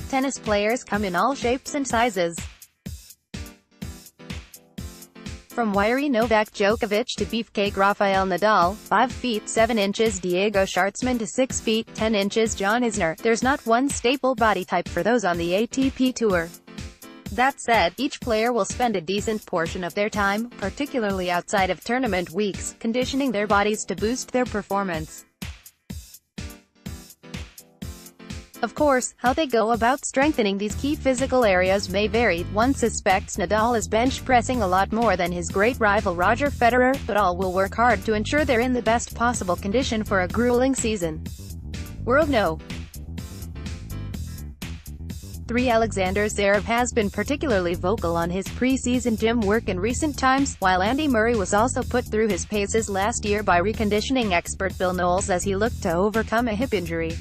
Tennis players come in all shapes and sizes. From wiry Novak Djokovic to beefcake Rafael Nadal, 5 feet 7 inches Diego Schartzman to 6 feet 10 inches John Isner, there's not one staple body type for those on the ATP Tour. That said, each player will spend a decent portion of their time, particularly outside of tournament weeks, conditioning their bodies to boost their performance. Of course, how they go about strengthening these key physical areas may vary. One suspects Nadal is bench pressing a lot more than his great rival Roger Federer, but all will work hard to ensure they're in the best possible condition for a grueling season. World No. 3 Alexander Zverev has been particularly vocal on his pre-season gym work in recent times, while Andy Murray was also put through his paces last year by reconditioning expert Bill Knowles as he looked to overcome a hip injury.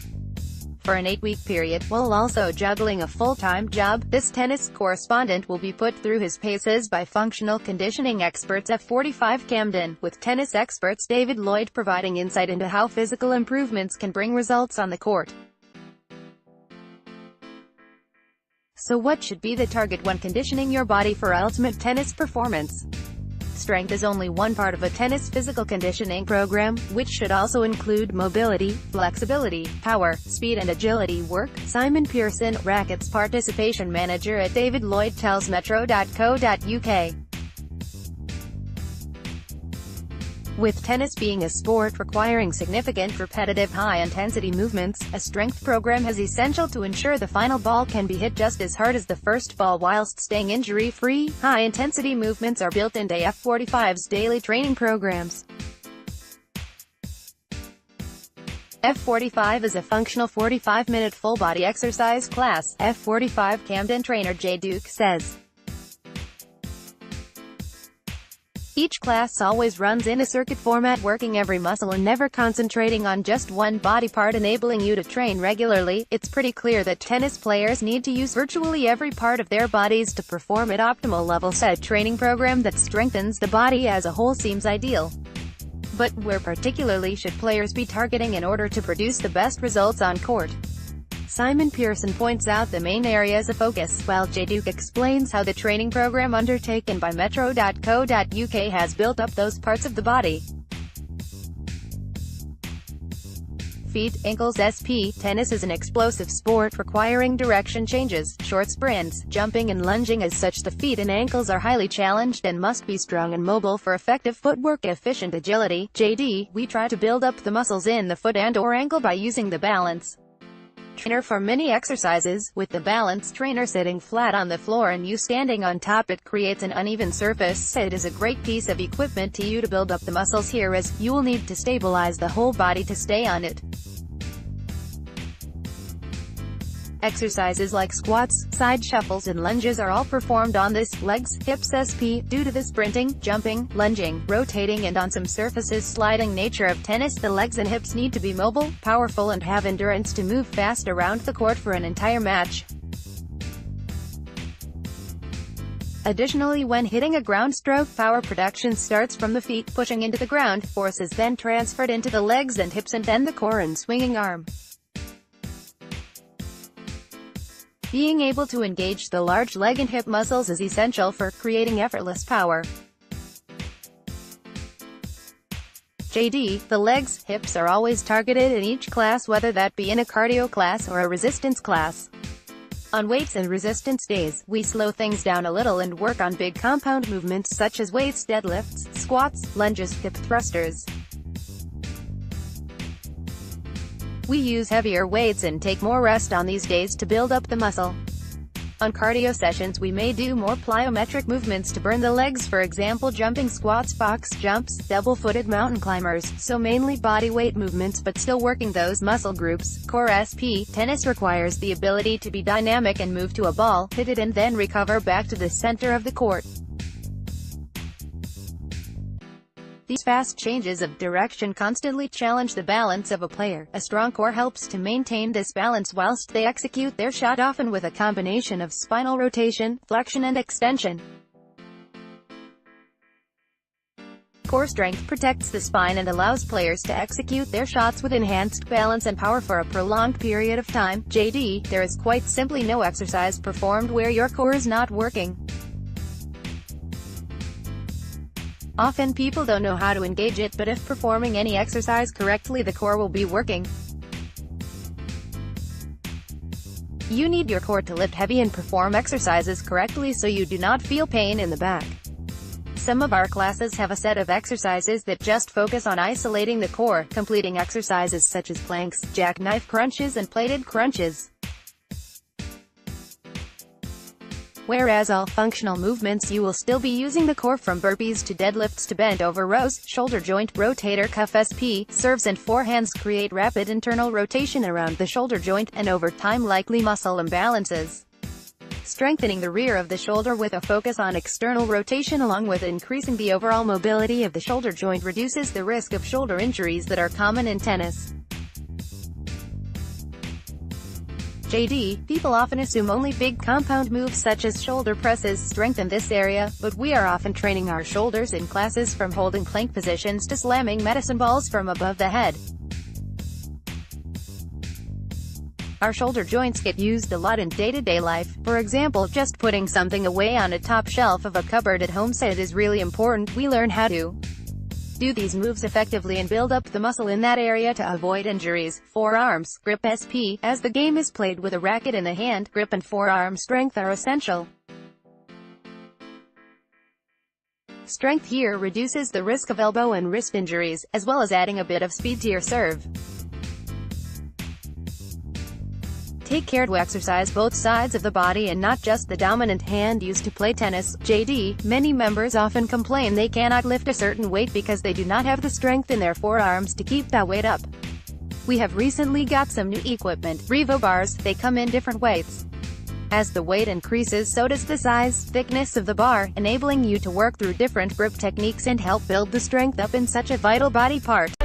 For an 8-week period, while also juggling a full-time job, this tennis correspondent will be put through his paces by functional conditioning experts F45 Camden, with tennis experts David Lloyd providing insight into how physical improvements can bring results on the court. So what should be the target when conditioning your body for ultimate tennis performance? Strength is only one part of a tennis physical conditioning program, which should also include mobility, flexibility, power, speed and agility work. Simon Pearson, rackets participation manager at David Lloyd, tells metro.co.uk. With tennis being a sport requiring significant repetitive high-intensity movements, a strength program is essential to ensure the final ball can be hit just as hard as the first ball whilst staying injury-free. High-intensity movements are built into F45's daily training programs. F45 is a functional 45-minute full-body exercise class, F45 Camden trainer Jay Duke says. Each class always runs in a circuit format, working every muscle and never concentrating on just one body part, enabling you to train regularly. It's pretty clear that tennis players need to use virtually every part of their bodies to perform at optimal levels. A training program that strengthens the body as a whole seems ideal. But where particularly should players be targeting in order to produce the best results on court? Simon Pearson points out the main areas of focus, while Jay Duke explains how the training program undertaken by metro.co.uk has built up those parts of the body. Feet, ankles. SP tennis is an explosive sport requiring direction changes, short sprints, jumping and lunging. As such, the feet and ankles are highly challenged and must be strong and mobile for effective footwork, efficient agility. JD, we try to build up the muscles in the foot and/or ankle by using the balance trainer for many exercises. With the balance trainer sitting flat on the floor and you standing on top, it creates an uneven surface. It is a great piece of equipment to you to build up the muscles here, as you will need to stabilize the whole body to stay on it. Exercises like squats, side shuffles and lunges are all performed on this, legs, hips. SP, due to the sprinting, jumping, lunging, rotating and on some surfaces sliding nature of tennis, the legs and hips need to be mobile, powerful and have endurance to move fast around the court for an entire match. Additionally, when hitting a ground stroke, power production starts from the feet, pushing into the ground, force is then transferred into the legs and hips and then the core and swinging arm. Being able to engage the large leg and hip muscles is essential for creating effortless power. JD, the legs, hips are always targeted in each class, whether that be in a cardio class or a resistance class. On weights and resistance days, we slow things down a little and work on big compound movements such as weights, deadlifts, squats, lunges, hip thrusters. We use heavier weights and take more rest on these days to build up the muscle. On cardio sessions we may do more plyometric movements to burn the legs, for example jumping squats, box jumps, double-footed mountain climbers, so mainly body weight movements but still working those muscle groups. Core. SP tennis requires the ability to be dynamic and move to a ball, hit it and then recover back to the center of the court. These fast changes of direction constantly challenge the balance of a player. A strong core helps to maintain this balance whilst they execute their shot, often with a combination of spinal rotation, flexion and extension. Core strength protects the spine and allows players to execute their shots with enhanced balance and power for a prolonged period of time. JD, there is quite simply no exercise performed where your core is not working. Often people don't know how to engage it, but if performing any exercise correctly, the core will be working. You need your core to lift heavy and perform exercises correctly so you do not feel pain in the back. Some of our classes have a set of exercises that just focus on isolating the core, completing exercises such as planks, jackknife crunches and plated crunches. Whereas all functional movements you will still be using the core, from burpees to deadlifts to bent over rows, shoulder joint, rotator cuff SP, serves and forehands create rapid internal rotation around the shoulder joint, and over time likely muscle imbalances. Strengthening the rear of the shoulder with a focus on external rotation along with increasing the overall mobility of the shoulder joint reduces the risk of shoulder injuries that are common in tennis. JD, people often assume only big compound moves such as shoulder presses strengthen this area, but we are often training our shoulders in classes from holding plank positions to slamming medicine balls from above the head. Our shoulder joints get used a lot in day-to-day life. For example, just putting something away on a top shelf of a cupboard at home, so it is really important we learn how to do these moves effectively and build up the muscle in that area to avoid injuries. Forearms, grip SP, as the game is played with a racket in the hand, grip and forearm strength are essential. Strength here reduces the risk of elbow and wrist injuries, as well as adding a bit of speed to your serve. Take care to exercise both sides of the body and not just the dominant hand used to play tennis. JD, many members often complain they cannot lift a certain weight because they do not have the strength in their forearms to keep that weight up. We have recently got some new equipment, Revo bars. They come in different weights. As the weight increases, so does the size, thickness of the bar, enabling you to work through different grip techniques and help build the strength up in such a vital body part.